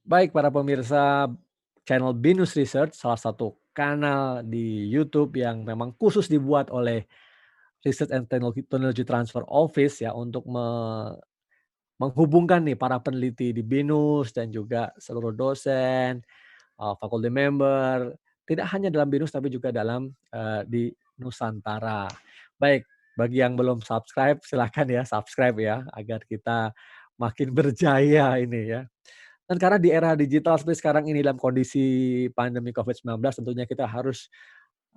Baik para pemirsa channel Binus Research, salah satu kanal di YouTube yang memang khusus dibuat oleh Research and Technology Transfer Office ya untuk menghubungkan nih para peneliti di Binus dan juga seluruh dosen, faculty member, tidak hanya dalam Binus tapi juga dalam, di Nusantara. Baik, bagi yang belum subscribe silahkan ya subscribe ya agar kita makin berjaya ini ya. Dan karena di era digital seperti sekarang ini dalam kondisi pandemi COVID-19 tentunya kita harus,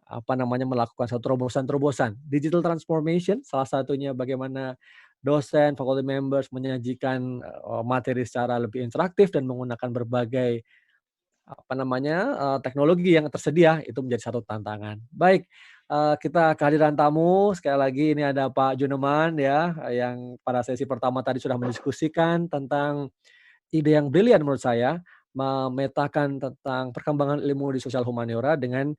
melakukan satu terobosan-terobosan. Digital transformation salah satunya bagaimana dosen, faculty members menyajikan, materi secara lebih interaktif dan menggunakan berbagai, teknologi yang tersedia itu menjadi satu tantangan. Baik, kita kehadiran tamu sekali lagi ini ada Pak Juneman ya, yang pada sesi pertama tadi sudah mendiskusikan tentang ide yang brilian menurut saya, memetakan tentang perkembangan ilmu di sosial humaniora dengan,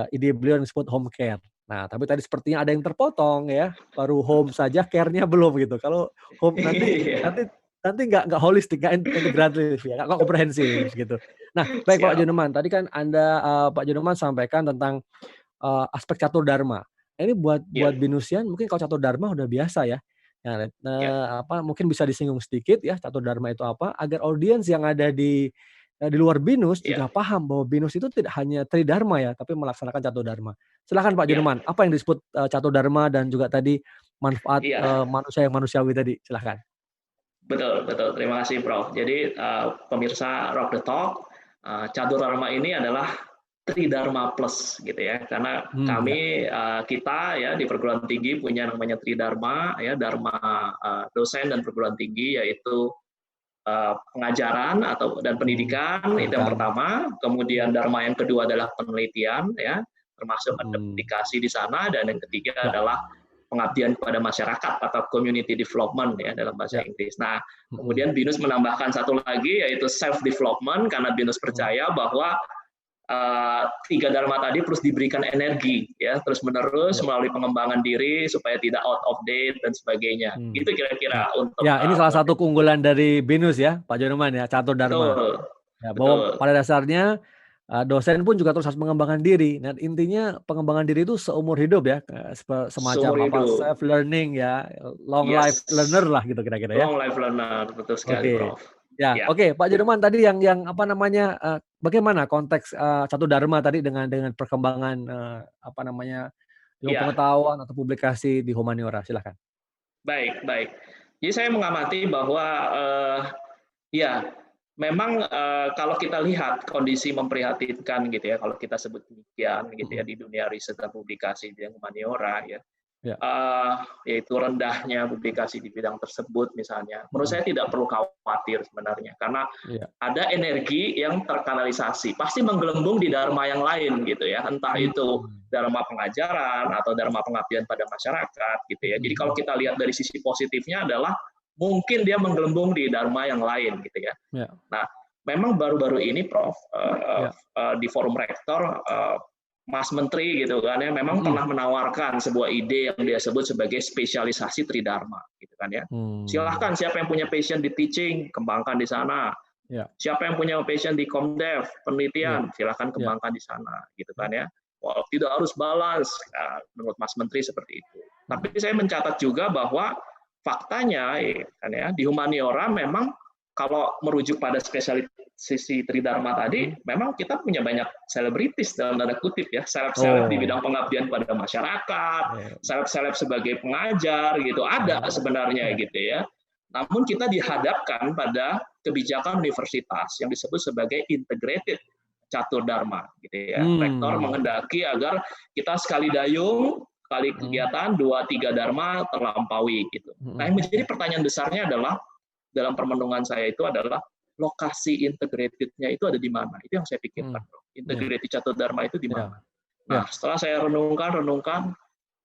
ide beliau yang disebut home care. Nah, tapi tadi sepertinya ada yang terpotong ya, baru home saja care-nya belum gitu. Kalau home nanti Iya, nanti nanti nggak holistik, nggak integratif ya, nggak komprehensif gitu. Nah, baik Pak siap. Juneman, tadi kan Anda, Pak Juneman sampaikan tentang, aspek catur dharma. Nah, ini buat Ya, Binusian mungkin kalau catur dharma udah biasa ya. Nah, ya. mungkin bisa disinggung sedikit ya catur dharma itu apa, agar audiens yang ada di luar Binus juga Ya, paham bahwa Binus itu tidak hanya tridharma ya, tapi melaksanakan catur dharma. Silakan Pak ya, Juneman, apa yang disebut, catur dharma dan juga tadi manfaat, iya. manusia yang manusiawi tadi? Silahkan. Betul, betul. Terima kasih, Prof. Jadi, pemirsa Rock the Talk, catur dharma ini adalah Tridharma Plus gitu ya. Karena Ya, kami, kita ya di perguruan tinggi punya namanya Tridharma ya, dharma, dosen dan perguruan tinggi yaitu, pengajaran dan pendidikan itu yang pendidikan, pertama, ya, kemudian dharma yang kedua adalah penelitian ya, termasuk ada mhm, publikasi di sana, dan yang ketiga ya, adalah pengabdian kepada masyarakat atau community development ya dalam bahasa ya, Inggris. Nah, mhm, kemudian BINUS menambahkan satu lagi yaitu self development karena BINUS mhm, percaya bahwa tiga dharma tadi terus diberikan energi ya terus menerus ya, melalui pengembangan diri supaya tidak out of date dan sebagainya. mmm, Itu ya. kira-kira untuk Ya, ini salah satu pengertian. keunggulan dari Binus ya, Pak Juneman ya, catur dharma. Betul, Ya, bahwa betul. pada dasarnya, dosen pun juga terus harus mengembangkan diri dan intinya pengembangan diri itu seumur hidup ya, semacam Seumur hidup. self learning ya, long life learner Yes, lah gitu kira-kira ya. long life learner, betul sekali, Oke. Prof. Ya, Ya, oke Pak Juneman tadi bagaimana konteks, catur dharma tadi dengan perkembangan, ilmu ya, pengetahuan atau publikasi di humaniora? Silahkan. baik, baik. Jadi saya mengamati bahwa ya, memang, kalau kita lihat kondisi memprihatinkan gitu ya, kalau kita sebut demikian gitu ya, Mhm, di dunia riset dan publikasi di bidang humaniora ya, ya, yaitu rendahnya publikasi di bidang tersebut misalnya. Menurut mhm, saya tidak perlu khawatir sebenarnya, karena iya, ada energi yang terkanalisasi, pasti menggelembung di dharma yang lain gitu ya, entah itu mmm, dharma pengajaran atau dharma pengabdian pada masyarakat gitu ya. mhm Jadi kalau mhm, kita lihat dari sisi positifnya adalah mungkin dia menggelembung di dharma yang lain gitu ya. ya, Nah, memang baru-baru ini Prof, ya, di forum rektor, Mas Menteri gitu kan ya, memang mhm, pernah menawarkan sebuah ide yang dia sebut sebagai spesialisasi tridharma gitu kan ya. mmm, Silahkan siapa yang punya passion di teaching, kembangkan di sana. ya, Siapa yang punya passion di Komdev, iya, penelitian, silahkan iya, kembangkan di sana gitu iya, kan ya. Wow, tidak harus balance, menurut Mas Menteri seperti itu. Tapi mhm, saya mencatat juga bahwa faktanya kan ya, di humaniora memang kalau merujuk pada spesialisasi Tridharma tadi, mhm. memang kita punya banyak selebritis dalam tanda kutip ya, seleb-seleb di Oh, bidang pengabdian pada masyarakat, iya, seleb-seleb sebagai pengajar gitu, ada oh, sebenarnya iya, gitu ya. Namun kita dihadapkan pada kebijakan universitas yang disebut sebagai integrated catur dharma gitu ya. Rektor mmm, menghendaki agar kita sekali dayung, kali mhm, kegiatan 2-3 dharma terlampaui gitu. Nah, yang mhm, menjadi pertanyaan besarnya adalah dalam permenungan saya itu adalah lokasi integrated-nya itu ada di mana? Itu yang saya mhm, pikirkan, Bro. iya, Integrated catur dharma itu di iya, mana? iya, Nah, setelah saya renungkan,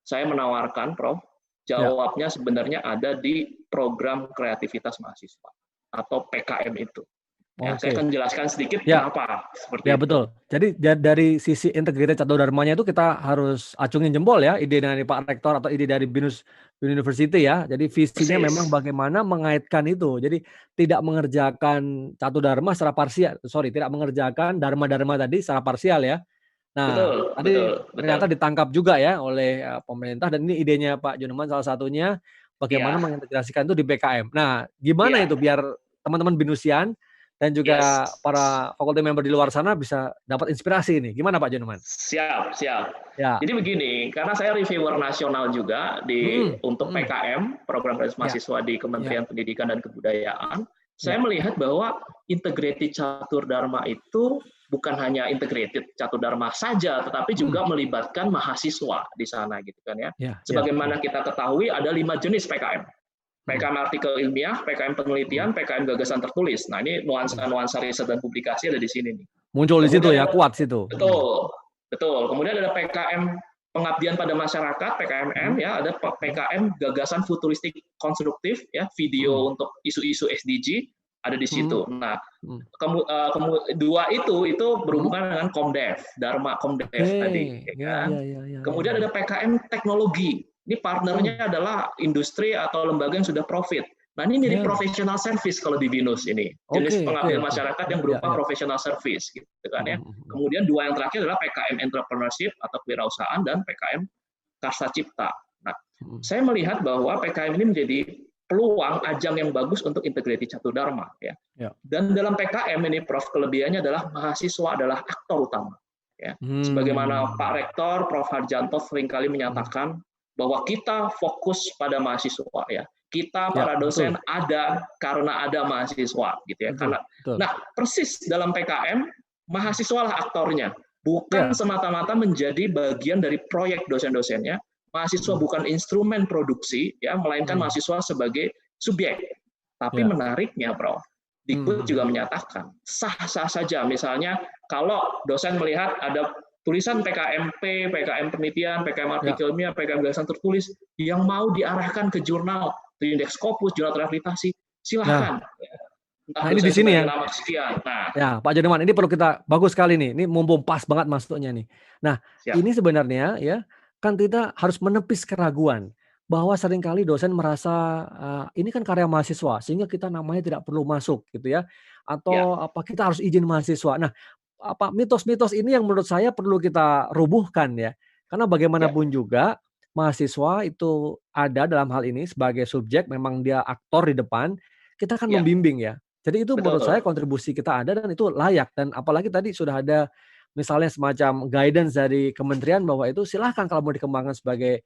saya menawarkan, Prof, iya, jawabnya sebenarnya ada di program kreativitas mahasiswa atau PKM itu. Ya, saya Oke. akan jelaskan sedikit Ya. kenapa Ya seperti itu. betul. Jadi dari sisi integrated catur dharmanya itu kita harus acungin jempol ya, ide dari Pak Rektor atau ide dari BINUS University ya. Jadi visinya memang Persis. bagaimana mengaitkan itu. Jadi tidak mengerjakan catur dharma secara parsial, tidak mengerjakan dharma-dharma tadi secara parsial ya. Nah, Betul, tadi betul, betul. ternyata ditangkap juga ya oleh, pemerintah dan ini idenya Pak Juneman salah satunya bagaimana Iya, mengintegrasikan itu di PKM. Nah, gimana itu iya. biar teman-teman BINUSian dan Yes. juga para faculty member di luar sana bisa dapat inspirasi ini, gimana Pak Juneman? Siap, siap. Ya, Jadi begini, karena saya reviewer nasional juga mhm untuk mhm, PKM, program kreatif ya mahasiswa di ya Kementerian Pendidikan dan Kebudayaan, saya ya, melihat bahwa integrated catur dharma itu bukan hanya integrated catur dharma saja, tetapi mhm, juga melibatkan mahasiswa di sana gitu kan ya. ya ya ya, Sebagaimana kita ketahui ada 5 jenis PKM. mhm PKM artikel ilmiah, PKM mhm penelitian, PKM gagasan tertulis. Nah, ini mhm. nuansa-nuansa riset dan publikasi ada di sini nih. Muncul di situ Kemudian ya, ada kuat situ, betul, betul. Kemudian ada PKM pengabdian pada masyarakat, PKMM mhm ya, ada mhm PKM gagasan futuristik konstruktif ya, mhm video untuk isu-isu SDG ada di mhm situ. Nah, mhm dua itu mhm. berhubungan dengan Komdev, Dharma Oke, Komdev tadi, ya ya kan? ya ya ya ya Kemudian ya. ada PKM teknologi. Ini Mhm, partnernya adalah industri atau lembaga yang sudah profit. Nah, ini mirip ya. professional service kalau di BINUS ini. Jenis Oke oke pengabdian oke. masyarakat Ya yang ya berupa ya. professional service gitu kan Mhm ya. mhm mhm. Kemudian dua yang terakhir adalah PKM entrepreneurship atau kewirausahaan dan PKM Karsa Cipta. Nah, Mhm. saya melihat bahwa PKM ini menjadi peluang ajang yang bagus untuk integrasi catur dharma ya. Ya. Dan dalam PKM ini Prof kelebihannya adalah mahasiswa adalah aktor utama ya. Sebagaimana Pak Mmm, Rektor Prof Harjanto seringkali mhm. menyatakan bahwa kita fokus pada mahasiswa ya. Kita Ya, para dosen betul ada karena ada mahasiswa gitu ya. betul Karena betul. nah, persis dalam PKM mahasiswa lah aktornya, bukan Ya, semata-mata menjadi bagian dari proyek dosen-dosennya. Mahasiswa mhm bukan instrumen produksi ya, melainkan mhm. mahasiswa sebagai subjek. Tapi Ya, menariknya, Prof, mhm Dikbud mhm juga mhm. menyatakan sah-sah saja. Misalnya kalau dosen melihat ada tulisan PKMP, PKM penelitian, PKM Ya artikelnya, PKM gagasan tertulis yang mau diarahkan ke jurnal, ke indeks Scopus, jurnal terhabilitasi, nah silahkan. Entah nah ini di dosen sini sebagai ya nama sekian. Nah, ya, Pak Juneman, ini perlu kita bagus sekali nih, ini mumpung pas banget masuknya nih. Nah, siap. ini sebenarnya ya, kan kita harus menepis keraguan bahwa seringkali dosen merasa, ini kan karya mahasiswa sehingga kita namanya tidak perlu masuk gitu ya, Ya, atau apa kita harus izin mahasiswa. Nah, apa mitos-mitos ini yang menurut saya perlu kita rubuhkan ya, karena ya, bagaimanapun juga mahasiswa itu ada dalam hal ini sebagai subjek, memang dia aktor di depan, kita kan ya, membimbing ya. Jadi itu menurut saya betul. kontribusi kita ada dan itu layak dan apalagi tadi sudah ada misalnya semacam guidance dari kementerian bahwa itu silahkan kalau mau dikembangkan sebagai,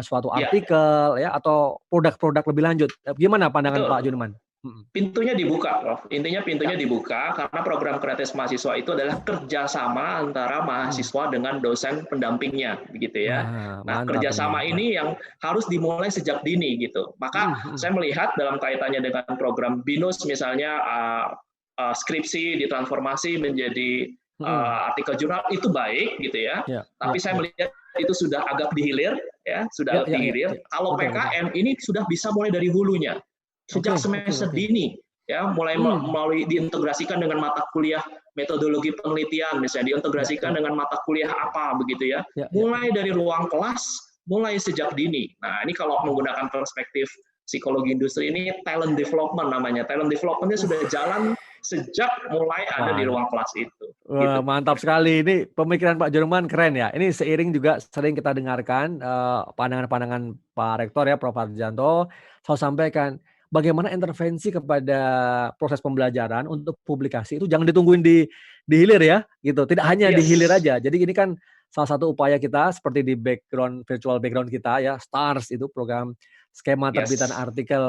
suatu Ya, artikel ya atau produk-produk lebih lanjut. Gimana pandangan Pak betul. Junman? Mhm. Pintunya dibuka, Prof. Intinya Ya, pintunya dibuka karena program kreatif mahasiswa itu adalah kerjasama antara mhm. mahasiswa dengan dosen pendampingnya, begitu ya. Wah, Nah, mantap ini, kerjasama ya. ini yang harus dimulai sejak dini gitu. Mhm Maka mhm. saya melihat dalam kaitannya dengan program BINUS misalnya skripsi ditransformasi menjadi Mhm. artikel jurnal itu baik gitu ya. Ya Tapi ya saya ya. melihat itu sudah agak dihilir ya, Ya sudah agak ya ya dihilir. ya. Kalau Betul betul. PKM ini sudah bisa mulai dari hulunya Oke sejak oke semester oke. dini ya mulai Mmm. melalui diintegrasikan dengan mata kuliah metodologi penelitian misalnya Ya diintegrasikan ya. dengan mata kuliah apa begitu ya Ya ya ya. mulai dari ruang kelas mulai sejak dini. Nah ini kalau Mhm. menggunakan perspektif psikologi industri ini talent development namanya. Talent developmentnya sudah Uh, jalan sejak mulai ada di wah ruang kelas itu Wah, gitu. mantap sekali. Ini pemikiran Pak Jerman keren ya. Ini seiring juga sering kita dengarkan, pandangan-pandangan Pak Rektor ya, Prof. Harjanto, selalu sampaikan, bagaimana intervensi kepada proses pembelajaran untuk publikasi itu jangan ditungguin di hilir ya, gitu. Tidak hanya di hilir Yes, aja. Jadi ini kan salah satu upaya kita seperti di virtual background kita ya, STARS itu program skema terbitan yes. artikel,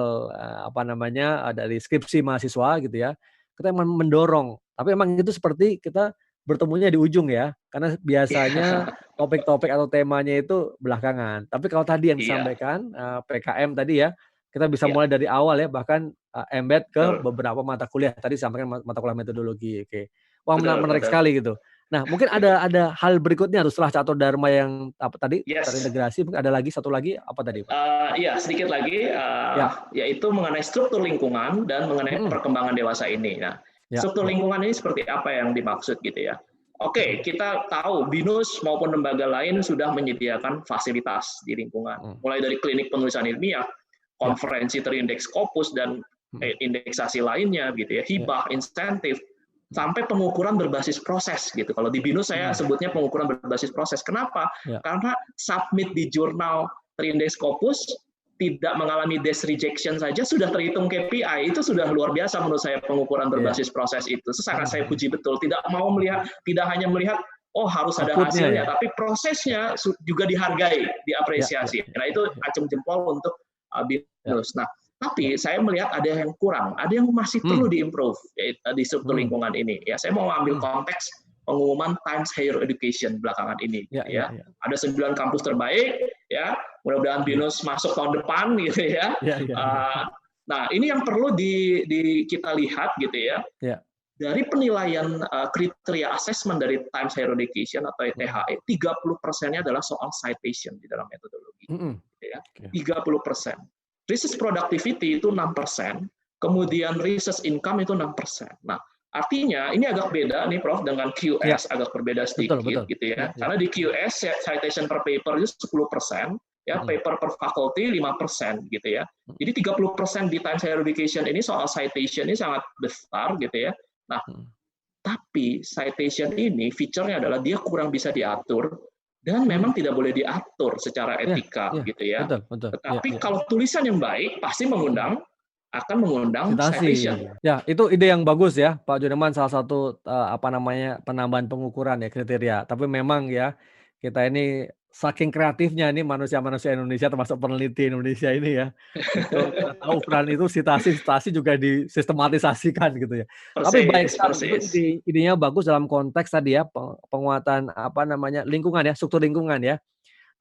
apa namanya, dari skripsi mahasiswa gitu ya. Kita mendorong, tapi emang itu seperti kita bertemunya di ujung ya, karena biasanya topik-topik atau temanya itu belakangan. Tapi kalau tadi yang Iya, disampaikan, PKM tadi ya, kita bisa iya, mulai dari awal ya, bahkan, embed ke betul, beberapa mata kuliah. Tadi disampaikan mata kuliah metodologi, oke. Wah, betul, menarik betul. sekali gitu. Nah, mungkin ada hal berikutnya tuh setelah catur dharma yang apa tadi, Yes. terintegrasi, mungkin ada lagi, satu lagi, apa tadi, Pak? Iya, sedikit lagi, Ya, yaitu mengenai struktur lingkungan dan mengenai mhm, perkembangan dewasa ini. Nah, Ya, struktur ya. lingkungan ini seperti apa yang dimaksud gitu ya. Oke, kita tahu BINUS maupun lembaga lain sudah menyediakan fasilitas di lingkungan, Mhm. mulai dari klinik penulisan ilmiah, Ya. konferensi terindeks Scopus dan Mhm. indeksasi lainnya gitu ya, Ya. hibah, insentif, Mhm. sampai pengukuran berbasis proses gitu. Kalau di BINUS saya Mhm. sebutnya pengukuran berbasis proses. Kenapa? Ya. Karena submit di jurnal terindeks Scopus tidak mengalami desk rejection saja sudah terhitung KPI, itu sudah luar biasa menurut saya pengukuran Iya. berbasis proses itu. Sangat saya Mhm. puji betul. Tidak mau melihat, tidak hanya melihat oh harus ada Output-nya hasilnya, ya? tapi Ya. prosesnya juga dihargai, Ya, ya, diapresiasi. ya, Nah itu ya, acung jempol untuk ya, BINUS. Nah, ya. tapi saya melihat ada yang kurang, ada yang masih perlu Hmm. diimprove di struktur Hmm. lingkungan ini. Ya, saya mau ambil Hmm. konteks pengumuman Times Higher Education belakangan ini, Ya, gitu ya, ya. ya. Ada 9 kampus terbaik, ya. Mudah-mudahan Ya. BINUS masuk tahun depan, gitu ya. Ya, ya, ya. Nah, ini yang perlu kita lihat, gitu ya. Ya. Dari penilaian kriteria assessment dari Times Higher Education atau Mhm. THE, 30%-nya adalah soal citation di dalam metodologi. Mhm. Gitu ya. Oke. 30%. Research productivity itu 6%, kemudian research income itu 6%. Nah, artinya ini agak beda nih Prof dengan Ya, QS, agak berbeda betul, sedikit betul. gitu Ya, ya. ya. Karena di QS citation per paper itu 10%, ya Mhm. paper per faculty 5% gitu ya. Mhm. Jadi 30% di Times Higher Education ini soal citation ini sangat besar gitu ya. Nah, Mhm. tapi citation ini fiturnya adalah dia kurang bisa diatur dan Mhm. memang tidak boleh diatur secara Ya, etika ya. gitu ya. Betul, betul. Ya, Tetapi ya. kalau tulisan yang baik pasti Mhm. akan mengundang Sitasi. citation. Ya, itu ide yang bagus ya, Pak Juneman, salah satu, apa namanya, penambahan pengukuran ya, kriteria. Tapi memang ya, kita ini saking kreatifnya nih manusia-manusia Indonesia, termasuk peneliti Indonesia ini ya, itu kita tahu ukuran itu sitasi juga disistematisasikan gitu ya. Tapi baik Persis, sekali, itu persis. idenya bagus dalam konteks tadi ya, penguatan, apa namanya, lingkungan ya, struktur lingkungan ya.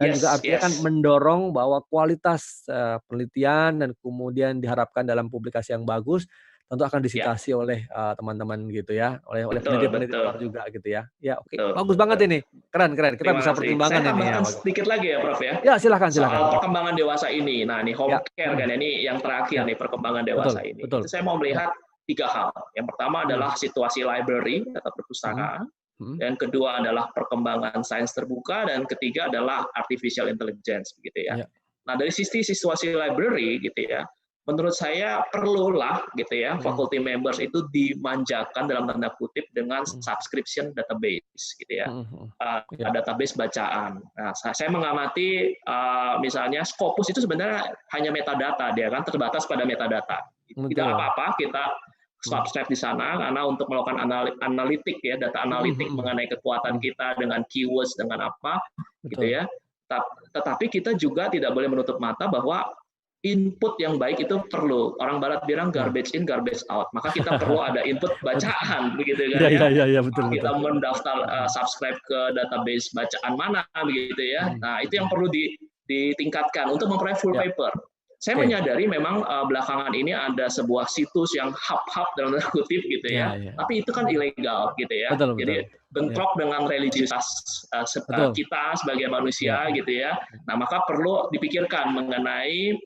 Dan juga Yes, artinya kan yes. mendorong bahwa kualitas, penelitian dan kemudian diharapkan dalam publikasi yang bagus, tentu akan Ya, disitasi oleh, teman-teman gitu ya, oleh betul, peneliti-peneliti betul. luar juga gitu ya. Ya oke, Betul, bagus banget betul. ini, keren, keren, kita Terima bisa kasih. Saya pertimbangkan ini ya, tambahkan bagus. sedikit lagi ya, Prof ya. Ya silakan, silakan. Soal perkembangan dewasa ini. Nah, ini Ya, home care mhm, kan ini yang terakhir ya, nih perkembangan betul, dewasa ini. betul. Itu saya mau Ya, melihat 3 hal. Yang pertama mhm, adalah situasi library atau mhm, perpustakaan. mhm, Yang kedua adalah perkembangan sains terbuka, dan ketiga adalah artificial intelligence, begitu ya. ya, Nah, dari sisi situasi library, gitu ya, menurut saya perlulah, gitu ya, mhm, faculty members itu dimanjakan dalam tanda kutip dengan mhm, subscription database, gitu ya, mhm, mhm. Ya, database bacaan. Nah, saya mengamati misalnya Scopus itu sebenarnya hanya metadata, dia kan terbatas pada metadata. Tidak betul. apa-apa kita Mhm, subscribe di sana karena untuk melakukan analitik ya, data mhm, analitik mhm, mengenai kekuatan mhm, kita dengan keywords dengan apa gitu betul. ya. Tetapi kita juga tidak boleh menutup mata bahwa input yang baik itu perlu. Orang barat bilang Ya. garbage in, garbage out. Maka kita perlu ada input Betul. bacaan begitu Iya, kan iya, ya. iya, iya, betul, betul. Kita mendaftar Mhm, subscribe ke database bacaan mana begitu ya. mhm, Nah, itu yang mhm. perlu ditingkatkan untuk memperoleh full Ya, paper. Saya oke. menyadari memang belakangan ini ada sebuah situs yang hub-hub dalam tanda kutip gitu ya, Ya, ya. tapi itu kan Mhm. ilegal gitu ya. Betul, betul. Jadi Ya, bentrok dengan religiusitas betul. kita sebagai Ya. manusia gitu ya. Nah, maka perlu dipikirkan mengenai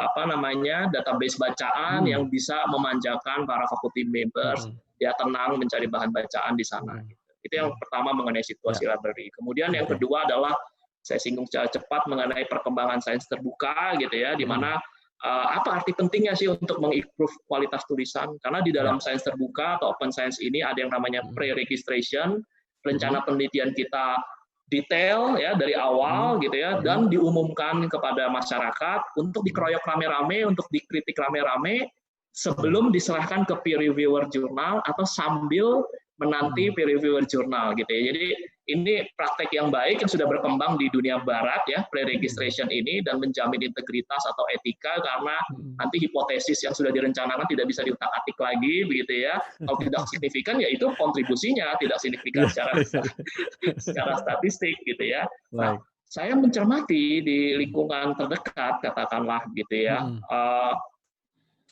apa namanya database bacaan Mhm, yang bisa memanjakan para faculty members mhm, ya tenang mencari bahan bacaan di sana. mhm, Gitu. Itu yang mhm. pertama mengenai Ya, situasi library. Kemudian yang oke. kedua adalah saya singgung secara cepat mengenai perkembangan sains terbuka gitu ya, di Mhm, mana apa arti pentingnya sih untuk mengimprove kualitas tulisan? Karena di ya, dalam sains terbuka atau open science ini ada yang namanya mhm, pre-registration, mhm, rencana penelitian kita detail ya dari mhm, awal gitu ya, mhm, dan diumumkan kepada masyarakat untuk mhm, dikeroyok rame-rame, untuk dikritik rame-rame mhm, sebelum diserahkan ke peer reviewer jurnal atau sambil menanti mhm, peer reviewer jurnal gitu ya. Jadi ini praktek yang baik yang sudah berkembang di dunia barat ya, mhm, pre-registration ini, dan menjamin integritas atau etika karena mhm. nanti hipotesis yang sudah direncanakan tidak bisa diutak-atik lagi begitu ya. Kalau tidak signifikan ya itu kontribusinya tidak signifikan Iya, secara iya, iya. secara statistik gitu ya. Nah, Baik. saya mencermati di Mhm, lingkungan terdekat katakanlah gitu ya, mhm,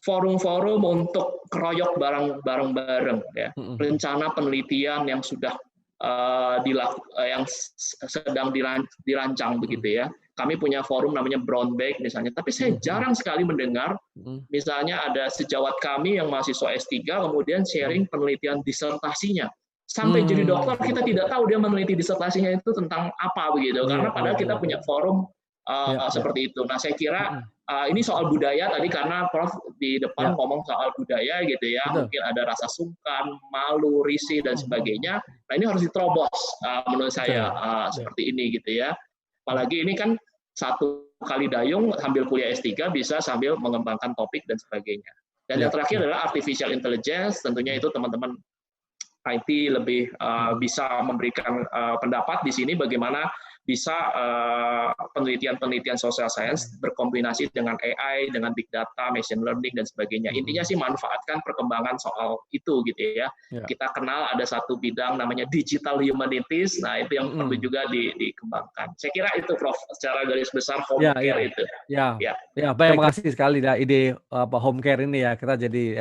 forum-forum untuk keroyok bareng-bareng ya, mhm, rencana penelitian yang sudah yang sedang dirancang mhm, begitu ya. kami punya forum namanya Brown Bag misalnya, tapi saya jarang sekali mendengar Mhm. misalnya ada sejawat kami yang mahasiswa S3 kemudian Mhm. sharing penelitian disertasinya. Sampai jadi dokter Mmm. kita tidak tahu dia meneliti disertasinya itu tentang apa begitu. Iya Karena iya padahal kita iya punya iya. forum Iya iya. seperti itu. Nah, saya kira Mhm. ini soal budaya tadi karena Prof di depan Iya, ngomong soal budaya gitu ya, betul. mungkin ada rasa sungkan, malu, risih dan Mhm mhm sebagainya. mhm. Nah, ini harus diterobos menurut saya Betul. Iya. seperti ini gitu ya. Mhm. Apalagi ini kan satu kali dayung sambil kuliah S3 bisa sambil mengembangkan topik dan sebagainya. Dan yang Iya terakhir iya. adalah artificial intelligence, tentunya Mhm. itu teman-teman IT lebih Mhm. bisa memberikan pendapat di sini bagaimana bisa penelitian-penelitian social science Mhm. berkombinasi dengan AI, dengan big data, machine learning dan sebagainya. Intinya Mhm. sih manfaatkan perkembangan soal itu gitu ya. Iya. Kita kenal ada satu bidang namanya digital humanities. Nah, itu yang perlu Mhm. juga dikembangkan. Saya kira itu Prof secara garis besar home Iya iya. care itu. Iya. Ya, Iya, baik, baik. makasih sekali dah ide, apa, home care ini ya, kita jadi,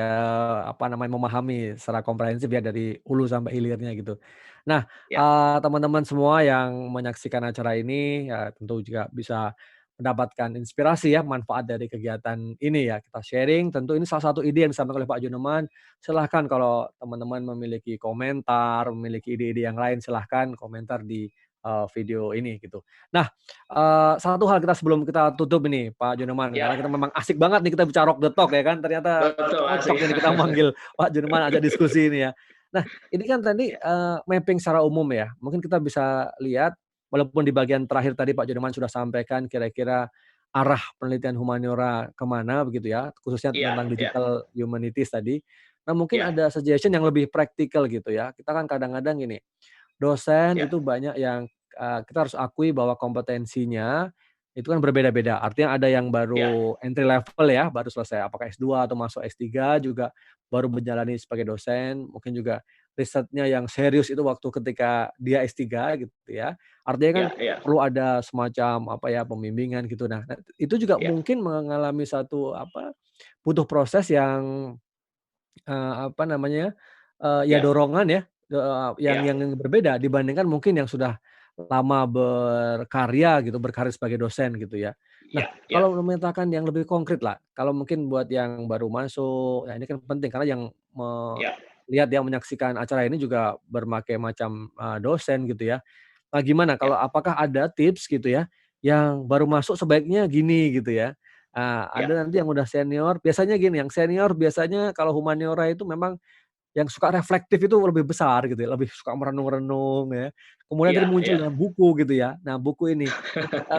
apa namanya, memahami secara komprehensif ya dari hulu sampai hilirnya gitu. Nah, Ya, teman-teman semua yang menyaksikan acara ini, ya tentu juga bisa mendapatkan inspirasi ya, manfaat dari kegiatan ini ya, kita sharing, tentu ini salah satu ide yang disampaikan oleh Pak Juneman. Silahkan kalau teman-teman memiliki komentar, memiliki ide-ide yang lain, silahkan komentar di, video ini gitu. Nah, satu hal kita sebelum kita tutup ini Pak Juneman, karena kita ya, memang asik banget nih kita bicara rock the talk ya kan, ternyata betul cocok asik. ini kita manggil Pak Juneman ajak diskusi ini ya. Nah, ini kan tadi, Ya, mapping secara umum ya, mungkin kita bisa lihat walaupun di bagian terakhir tadi Pak Juneman sudah sampaikan kira-kira arah penelitian humaniora ke mana begitu ya, khususnya ya, tentang ya, digital humanities tadi. Nah, mungkin ya, ada suggestion yang lebih praktikal gitu ya. Kita kan kadang-kadang gini, dosen ya, itu banyak yang, kita harus akui bahwa kompetensinya itu kan berbeda-beda. Artinya ada yang ya, baru entry level ya, baru selesai apakah S2 atau masuk S3 juga baru menjalani sebagai dosen, mungkin juga risetnya yang serius itu waktu ketika dia S3 gitu ya. Artinya kan ya, ya, perlu ada semacam apa ya, pembimbingan gitu. Nah, itu juga ya, mungkin mengalami satu apa, butuh proses yang apa namanya, ya ya, dorongan ya, ya, yang berbeda dibandingkan mungkin yang sudah lama berkarya gitu, berkarir sebagai dosen gitu ya. Nah, ya, ya, kalau memetakan yang lebih konkret lah, kalau mungkin buat yang baru masuk, ya ini kan penting karena yang ya, lihat yang menyaksikan acara ini juga berbagai macam, dosen gitu ya. Nah, gimana ya, kalau apakah ada tips gitu ya, yang baru masuk sebaiknya gini gitu ya? ya, Ada nanti yang udah senior, biasanya gini, yang senior biasanya kalau humaniora itu memang yang suka reflektif itu lebih besar gitu ya, lebih suka merenung-renung ya. Kemudian tadi ya, muncul ya. dengan buku gitu ya. Nah, buku ini,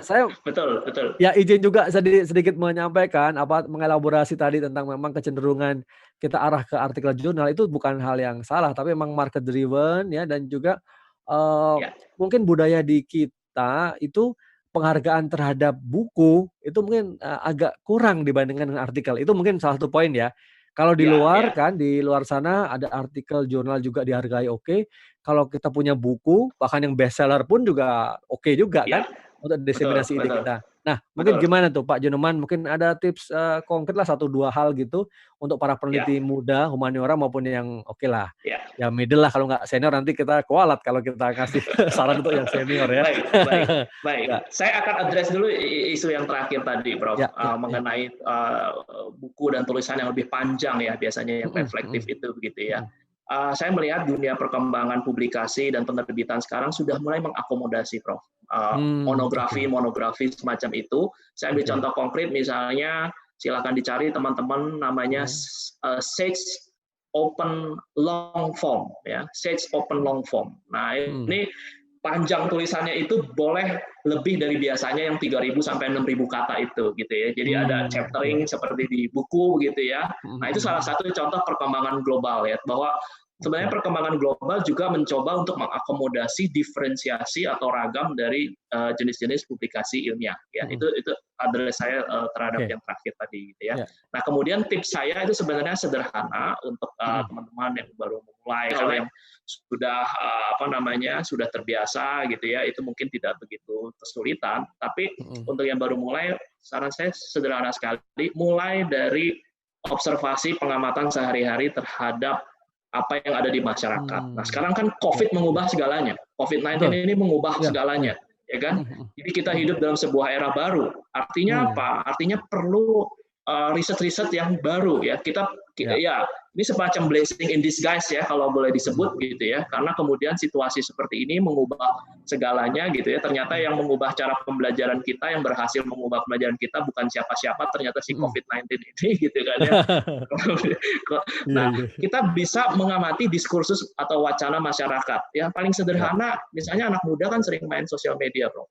saya Betul, betul. ya izin juga sedikit menyampaikan, apa, mengelaborasi tadi tentang memang kecenderungan kita arah ke artikel jurnal itu bukan hal yang salah, tapi memang market driven ya dan juga, eee, Ya, mungkin budaya di kita itu penghargaan terhadap buku itu mungkin, agak kurang dibandingkan dengan artikel. Itu mungkin salah satu poin ya. Kalau di ya, luar ya, kan, di luar sana ada artikel jurnal juga dihargai oke, kalau kita punya buku, bahkan yang best seller pun juga oke juga kan, ya. untuk Betul, diseminasi ide betul, kita. Nah, mungkin betul. gimana tuh Pak Juneman, mungkin ada tips, konkret lah 1, 2 hal gitu untuk para Ya, peneliti muda, humaniora maupun yang okelah, ya. ya middle lah kalau nggak senior nanti kita kualat kalau kita kasih saran untuk yang senior ya. Baik, baik, baik. Ya Saya akan address dulu isu yang terakhir tadi, Prof, ya ya ya. mengenai buku dan tulisan yang lebih panjang ya, biasanya yang Mhm reflektif mhm itu begitu ya. mhm. Saya melihat dunia perkembangan publikasi dan penerbitan sekarang sudah mulai mengakomodasi, Prof. Oke Monografi semacam itu. Saya ambil oke. contoh konkret, misalnya silakan dicari teman-teman namanya Mhm Sage Open Long Form, ya, Sage Open Long Form. Nah, mhm. ini panjang tulisannya itu boleh lebih dari biasanya yang 3.000 sampai 6.000 kata itu gitu ya. Jadi ada Oke. chaptering seperti di buku gitu ya. Mhm Nah, itu mhm salah mhm. satu contoh perkembangan global ya, bahwa sebenarnya Oke. perkembangan global juga mencoba untuk mengakomodasi diferensiasi atau ragam dari jenis-jenis publikasi ilmiah ya. Mhm. Itu adalah saya terhadap Oke. yang terakhir tadi gitu ya. Ya. Nah, kemudian tips saya itu sebenarnya sederhana untuk Mhm teman-teman yang baru memulai. Kalau yang sudah apa namanya sudah terbiasa gitu ya, itu mungkin tidak begitu kesulitan. Tapi mhm. untuk yang baru mulai, saran saya sederhana sekali, mulai dari observasi pengamatan sehari-hari terhadap apa yang ada di masyarakat. Nah, sekarang kan Iya COVID iya. mengubah segalanya. COVID-19 Betul. ini mengubah Iya iya. segalanya. ya kan? Jadi kita hidup dalam sebuah era baru. Artinya apa? Artinya perlu riset-riset yang baru ya. Ya, ini semacam blessing in disguise ya kalau boleh disebut gitu ya. Karena kemudian situasi seperti ini mengubah segalanya gitu ya. Ternyata yang mengubah cara pembelajaran kita, yang berhasil mengubah pembelajaran kita bukan siapa-siapa, ternyata si COVID-19 ini gitu kan ya. Nah, kita bisa mengamati diskursus atau wacana masyarakat. Yang paling sederhana, misalnya anak muda kan sering main sosial media, Bro.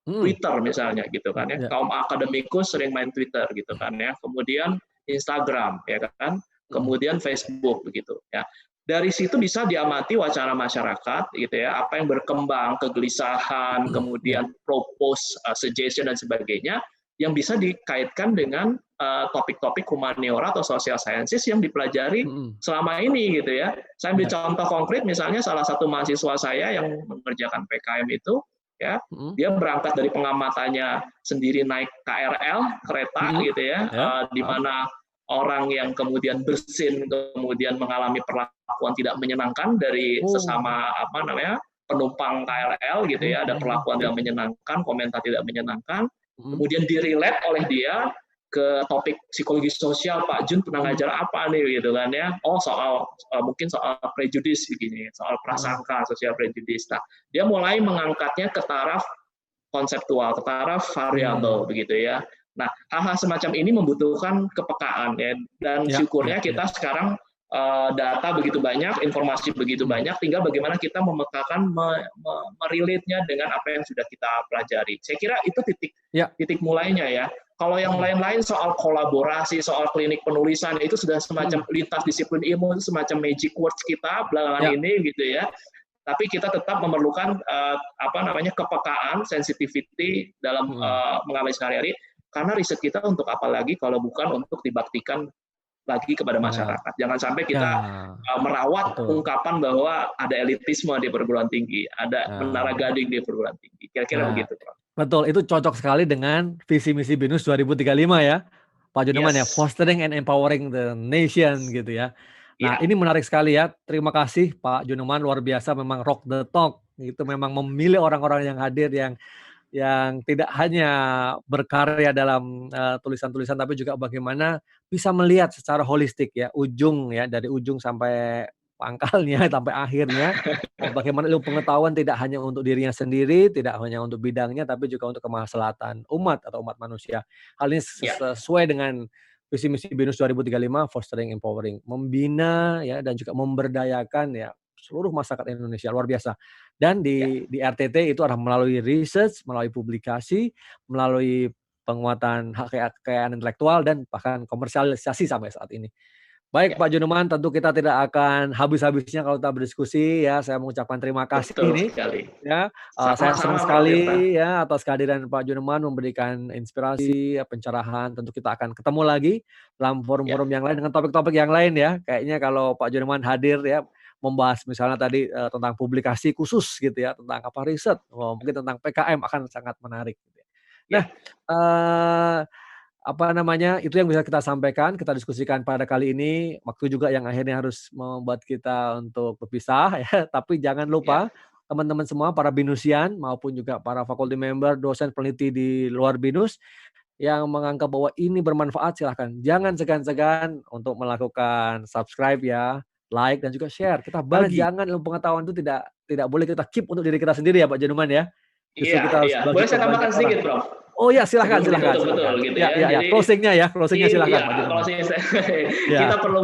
Twitter misalnya gitu kan ya. Kaum akademikus sering main Twitter gitu kan ya. Kemudian Instagram ya kan. Kemudian Facebook begitu ya. Dari situ bisa diamati wacana masyarakat gitu ya, apa yang berkembang, kegelisahan, kemudian propose, suggestion dan sebagainya yang bisa dikaitkan dengan topik-topik humaniora atau social sciences yang dipelajari selama ini gitu ya. Saya ambil contoh konkret misalnya salah satu mahasiswa saya yang mengerjakan PKM itu ya, dia berangkat dari pengamatannya sendiri naik KRL kereta gitu ya, di mana orang yang kemudian bersin kemudian mengalami perlakuan tidak menyenangkan dari sesama penumpang KRL gitu ya, ada perlakuan tidak menyenangkan, komentar tidak menyenangkan, kemudian direlate oleh dia ke topik psikologi sosial. Pak Jun pernah ngajar apa nih gitu kan ya, mungkin soal prejudis begini, soal prasangka, sosial prejudis. Nah, dia mulai mengangkatnya ke taraf konseptual, ke taraf variabel begitu ya. Nah, hal-hal semacam ini membutuhkan kepekaan ya, dan syukurnya kita sekarang data begitu banyak, informasi begitu banyak, tinggal bagaimana kita memetakan, merelate-nya dengan apa yang sudah kita pelajari. Saya kira itu titik mulainya ya. Kalau yang lain-lain soal kolaborasi, soal klinik penulisan, itu sudah semacam lintas disiplin ilmu, semacam magic words kita belakangan ini gitu ya. Tapi kita tetap memerlukan kepekaan, sensitivity dalam mengamati sehari-hari. Karena riset kita untuk apa lagi kalau bukan untuk dibaktikan lagi kepada masyarakat. Jangan sampai kita merawat ungkapan bahwa ada elitisme di perguruan tinggi, ada menara gading di perguruan tinggi. Kira-kira begitu, Pak. Betul, itu cocok sekali dengan visi misi BINUS 2035 ya, Pak Juneman ya, fostering and empowering the nation gitu ya. Nah, ini menarik sekali ya. Terima kasih Pak Juneman, luar biasa, memang rock the talk. Itu memang memilih orang-orang yang hadir yang tidak hanya berkarya dalam tulisan-tulisan, tapi juga bagaimana bisa melihat secara holistik ya, dari ujung sampai pangkalnya sampai akhirnya, bagaimana ilmu pengetahuan tidak hanya untuk dirinya sendiri, tidak hanya untuk bidangnya, tapi juga untuk kemaslahatan umat atau umat manusia. Hal ini sesuai dengan visi misi BINUS 2035, fostering empowering, membina ya dan juga memberdayakan ya seluruh masyarakat Indonesia, luar biasa. Dan di RTT itu adalah melalui research, melalui publikasi, melalui penguatan hak kekayaan intelektual, dan bahkan komersialisasi sampai saat ini. Baik Pak Juneman, tentu kita tidak akan habis-habisnya kalau kita berdiskusi ya. Saya mengucapkan terima kasih. Betul sekali. Ya. Saya senang sekali ya atas kehadiran Pak Juneman, memberikan inspirasi, pencerahan. Tentu kita akan ketemu lagi dalam forum-forum yang lain dengan topik-topik yang lain ya. Kayaknya kalau Pak Juneman hadir ya, membahas misalnya tadi tentang publikasi khusus gitu ya, tentang riset, mungkin tentang PKM akan sangat menarik. Nah, itu yang bisa kita sampaikan, kita diskusikan pada kali ini. Waktu juga yang akhirnya harus membuat kita untuk berpisah ya. Tapi jangan lupa teman-teman semua, para BINUSian maupun juga para faculty member, dosen, peneliti di luar BINUS yang menganggap bahwa ini bermanfaat, silahkan. Jangan segan-segan untuk melakukan subscribe ya, like dan juga share. Kita bagi. Jangan ilmu pengetahuan itu tidak boleh kita keep untuk diri kita sendiri ya Pak Juneman ya. Iya. Boleh saya tambahkan sedikit, Prof? Oh ya, silakan. Betul gitu ya. Jadi closingnya silakan Pak Juneman. Kita perlu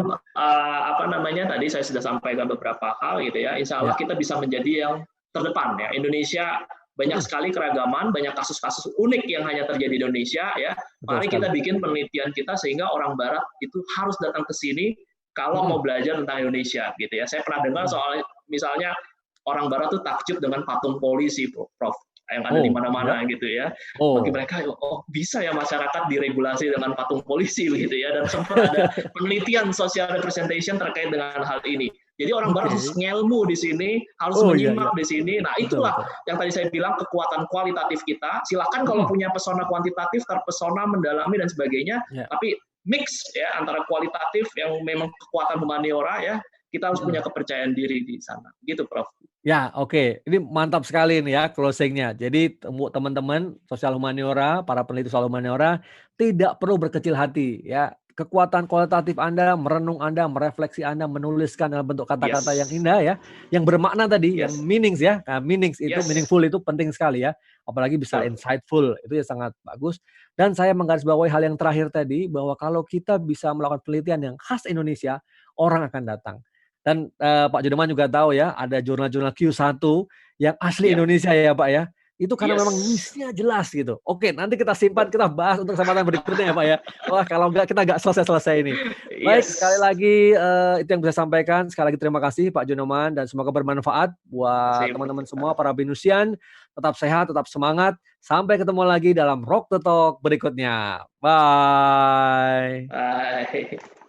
tadi saya sudah sampaikan beberapa hal gitu ya. Insya Allah kita bisa menjadi yang terdepan ya. Indonesia banyak sekali keragaman, banyak kasus-kasus unik yang hanya terjadi di Indonesia ya. Mari kita bikin penelitian kita sehingga orang Barat itu harus datang ke sini kalau mau belajar tentang Indonesia gitu ya. Saya pernah dengar soal misalnya orang Barat tuh takjub dengan patung polisi, Prof, yang ada di mana-mana gitu ya. Bagi mereka, bisa ya masyarakat diregulasi dengan patung polisi gitu ya. Dan sempat ada penelitian social representation terkait dengan hal ini. Jadi orang Barat harus ngelmu di sini, harus menyimak di sini. Nah, itulah yang tadi saya bilang, kekuatan kualitatif kita. Silakan kalau punya pesona kuantitatif, terpesona, mendalami dan sebagainya. Tapi mix ya antara kualitatif yang memang kekuatan humaniora ya. Kita harus punya kepercayaan diri di sana. Gitu, Prof. Ya, oke. Ini mantap sekali nih ya closing-nya. Jadi teman-teman sosial humaniora, para peneliti sosial humaniora tidak perlu berkecil hati ya. Kekuatan kualitatif Anda, merenung Anda, merefleksi Anda, menuliskan dalam bentuk kata-kata yang Yes, indah ya, yang bermakna tadi, yang yes, meanings ya. Nah, meanings itu yes, meaningful itu penting sekali ya. Apalagi bisa betul. insightful, itu ya sangat bagus. Dan saya menggarisbawahi hal yang terakhir tadi bahwa kalau kita bisa melakukan penelitian yang khas Indonesia, orang akan datang. Dan, Pak Judeman juga tahu ya, ada jurnal-jurnal Q1 yang asli Ya, Indonesia ya, Pak, ya. Itu karena memang yes, niche-nya jelas gitu. Oke, nanti kita simpan, betul. kita bahas untuk kesempatan berikutnya ya, Pak, ya. Wah, kalau enggak kita nggak selesai-selesai ini. Baik, sekali Yes, lagi, itu yang bisa sampaikan. Sekali lagi terima kasih Pak Judeman dan semoga bermanfaat buat masih teman-teman semua para Binusian. Tetap sehat, tetap semangat. Sampai ketemu lagi dalam Rock the Talk berikutnya. Bye. bye.